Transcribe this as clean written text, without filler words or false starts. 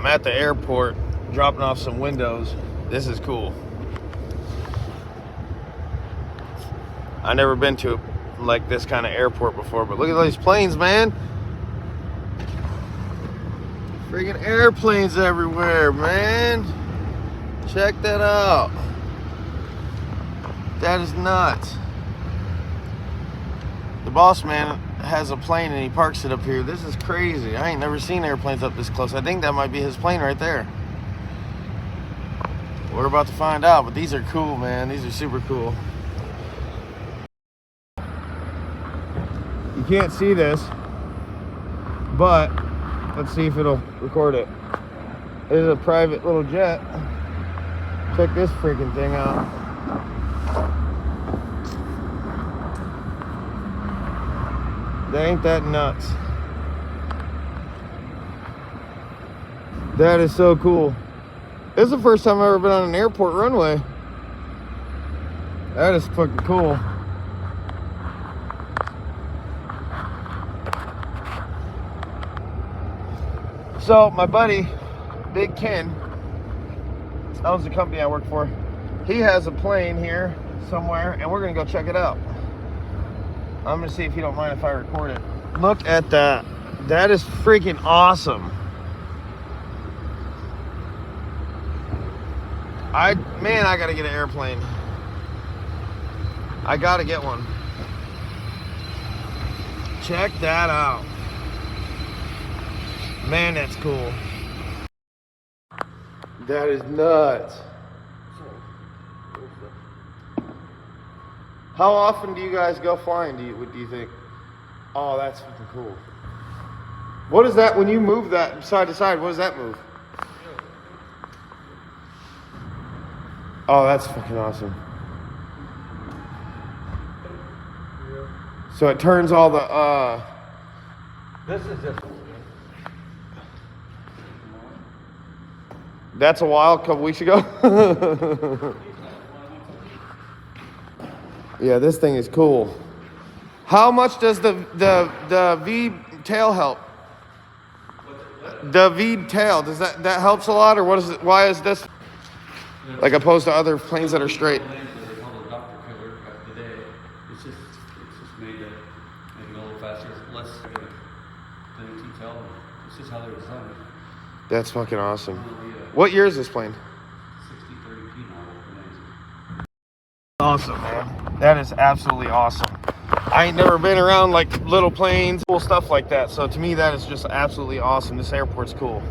I'm at the airport dropping off some windows. This is cool. I've never been to like this kind of airport before, but look at these planes, man. Freaking airplanes everywhere, man. Check that out. That is nuts. The boss man has a plane and he parks it up here. This is crazy. I ain't never seen airplanes up this close. I think that might be his plane right there. We're about to find out, but these are cool, man. These are super cool. You can't see this, but let's see if it'll record it. This is a private little jet. Check this freaking thing out. Ain't that nuts? That is so cool. This is the first time I've ever been on an airport runway. That is fucking cool. So my buddy, Big Ken, owns the company I work for. He has a plane here somewhere, and we're gonna go check it out. I'm gonna see if you don't mind if I record it. Look at that. That is freaking awesome. Man, I gotta get an airplane. I gotta get one. Check that out. Man, that's cool. That is nuts. How often do you guys go flying, do you think? Oh, that's fucking cool. What is that when you move that side to side? What does that move? Oh, that's fucking awesome. So it turns all the This is just. That's a while, a couple weeks ago. Yeah, this thing is cool. How much does the V tail help? The V tail, does that helps a lot, or what is it? Why is this like opposed to other planes that are straight? They call it a Dr. Killer back in the day. It's just made to make it a little faster, less than a T-tail. It's just how they're designed. That's fucking awesome. What year is this plane? 60-30P model. Awesome, man. That is absolutely awesome. I ain't never been around like little planes, cool stuff like that. So to me, that is just absolutely awesome. This airport's cool.